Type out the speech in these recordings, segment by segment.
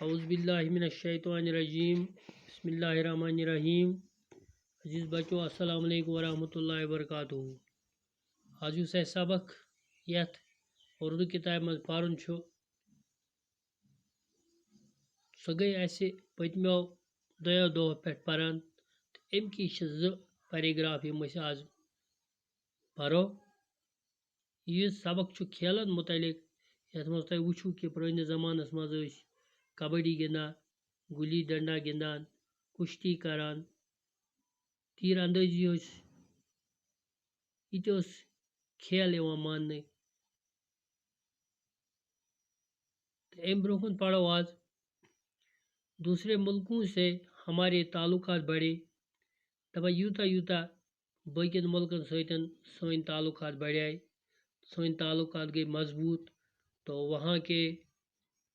اعوذ باللہ من الشیطان الرجیم بسم اللہ الرحمن الرحیم عزیز بچو السلام علیکم ورحمۃ اللہ وبرکاتہ آج یُس اَسہِ سبق یتھ اردو کتابہِ منٛز پرُن چھُ سۄ گٔے اَسہِ پٔتمیو دۄیو دۄہو پٮ۪ٹھ پران تہٕ اَمکی چھِ 2 پیراگراف یِم أسۍ آز پرو یہِ سبق چھُ کھیلن متعلق یتھ منٛز تُہۍ وٕچھِو کہِ پرٲنِس زمانس منٛز ٲسۍ کبڈی گِنٛدان گُلی ڈنڈا گِنٛدان کُشتی کران تیٖر اندٲزی ٲسۍ یہِ تہِ اوس کھیل یِوان ماننہٕ تہٕ اَمہِ برونٛہہ کُن پرو آز دوسرے ملکوں سے ہمارے تعلقات بڑے دپان یوٗتاہ یوٗتاہ باقین ملکن سۭتۍ سٲنۍ تعلقات بڑے سٲنۍ تعلقات گٔے مضبوط تو وہاں کے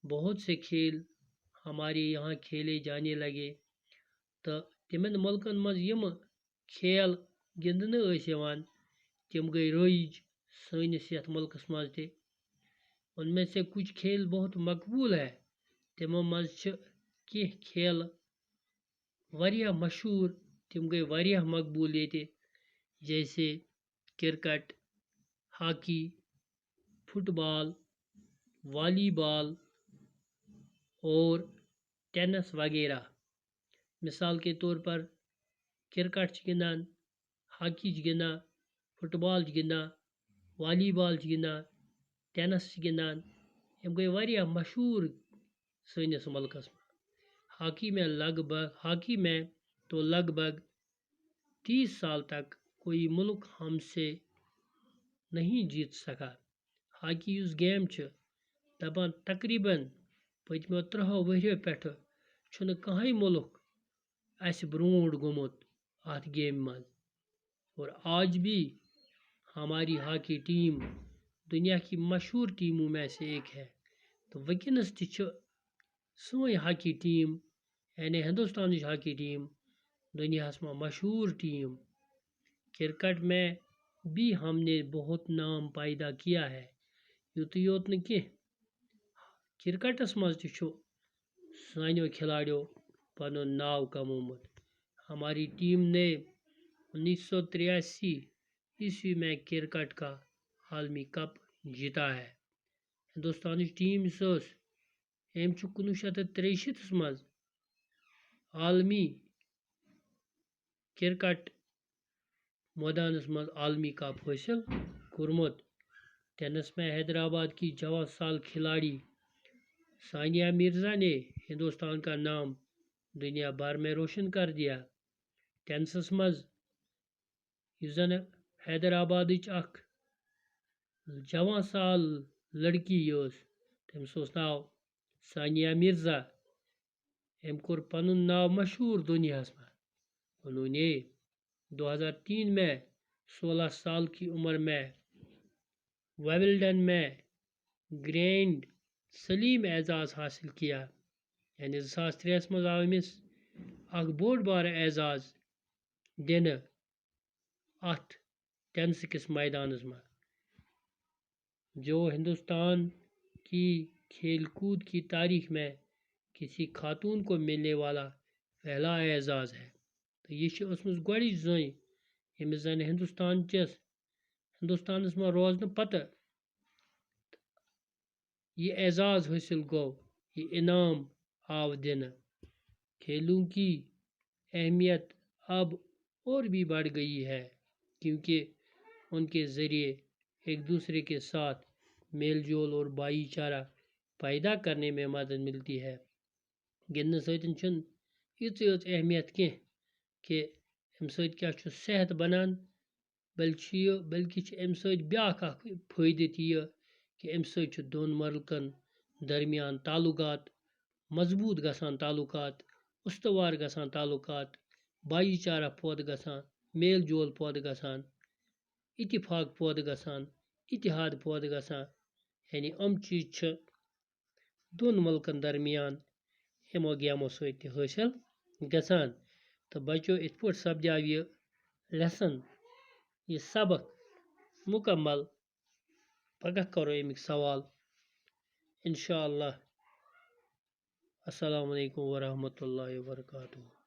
بہت سے کھیل ہمارے یہاں کھیلے جانے لگے تہٕ تِمن ملکن منٛز یِم کھیل گِنٛدنہٕ ٲسۍ یِوان تِم گٔے رٲیِج سٲنِس یتھ مُلکس منٛز تہِ ان میں سے کچھ کھیل بہت مقبول ہے تِمو منٛز چھِ کینٛہہ کھیل واریاہ مشہوٗر تِم گٔے واریاہ مقبوٗل ییٚتہِ جیسے کرکٹ ہاکی فٹ بال والی بال اور ٹینس وغیرہ مثال کے طور پر کرکٹ چھِ گِنٛدان ہاکی چھِ گِنٛدان فٹ بال چھِ گِنٛدان والی بال چھِ گِنٛدان ٹینس چھِ گِنٛدان یِم گٔے واریاہ مشہوٗر سٲنِس مُلکس منٛز ہاکی میں تو لگ بھگ 30 سال تک کوئی ملک ہم سے نہیں جیت سکا ہاکی یُس گیم چھِ دپان تقریٖباً پٔتمیو 30 ؤریو پٮ۪ٹھٕ چھُنہٕ کٕہٕنۍ مُلک اَسہِ برونٛٹھ گوٚمُت اَتھ گیمہِ منٛز اور آج بھی ہماری ہاکی ٹیم دنیا کی مشہور ٹیموں میں سے ایک ہے تو وٕنکٮ۪نس تہِ چھِ سٲنۍ ہاکی ٹیٖم یعنی ہندوستانٕچ ہاکی ٹیٖم دُنیاہس منٛز مشہوٗر ٹیٖم کرکٹ میں بھی ہم نے بہت نام پیدا کیا ہے یُتُے یوت نہٕ کینٛہہ کرکٹس منٛز تہِ چھُ سانیو کھلاڑیو پنُن ناو کمومُت ہماری ٹیم نے 1983 عیسوی میں کرکٹ کا عالمی کپ جیتا ہے ہندوستانٕچ ٹیٖم یُس ٲس أمۍ چھُ 1963 منٛز عالمی کرکٹ مٲدانس منٛز عالمی کپ حٲصِل کوٚرمُت ٹینس میں حیدرآباد کی 14 سال کھلاڑی ثانیہ مرزا نے ہندوستان کا نام دنیا بھر میں روشن کر دیا ٹینسس منٛز یُس زن حیدرآبادٕچ اکھ 14 سال لڑکی ٲس تٔمِس اوس ناو ثانیہ مرزا أمۍ کوٚر پنُن ناو مشہوٗر دُنیاہس منٛز انہوں نے 2003 میں 16 سال کی عمر میں ویمبلڈن میں گرینڈ سلیم اعزاز حاصل کیا یعنی 2003 منٛز آو أمِس اکھ بوٚڑ بارٕ اعزاز دِنہٕ اتھ ٹینسہٕ کِس میدانس منٛز جو ہندوستان کی کھیل کود کی تاریخ میں کسی خاتون کو ملنے والا پہلا اعزاز ہے تہٕ یہِ چھِ ٲسمٕژ گۄڈٕچ زٔنۍ ییٚمِس زن ہندوستانس منٛز روزنہٕ پتہٕ یہ اعزاز حٲصِل گوٚو یہ انعام آو دِنہٕ کھیلوں کی اہمیت اب اور بھی بڑھ گئی ہے کیونکہ ان کے ذریعے ایک دوسرے کے ساتھ میل جول اور بھائی چارہ پیدا کرنے میں مدد ملتی ہے گِنٛدنہٕ سۭتۍ چھُنہٕ یِژٕے یٲژ اہمیت کینٛہہ کہِ اَمہِ سۭتۍ کیٛاہ چھُ صحت بنان بلکہِ چھِ اَمہِ سۭتۍ بیٛاکھ اکھ فٲیدٕ تہِ یہِ کہِ اَمہِ سۭتۍ چھُ دۄن مُلکن درمیان تعلقات مضبوٗط گژھان تعلقات استوار گژھان تعلقات بھایی چارہ پٲدٕ گژھان میل جول پٲدٕ گژھان اتفاق پٲدٕ گژھان اتحاد پٲدٕ گژھان یعنی یِم چیٖز چھِ دۄن مُلکن درمیان یِمو گیمو سۭتۍ تہِ حٲصِل گژھان تہٕ بچو یِتھ پٲٹھۍ سپدیو یہِ لیسن یہِ سبق مکمل پگاہ کرو امیِکۍ سوال انشاء اللہ السلام علیکم ورحمۃ اللہ وبرکاتہ.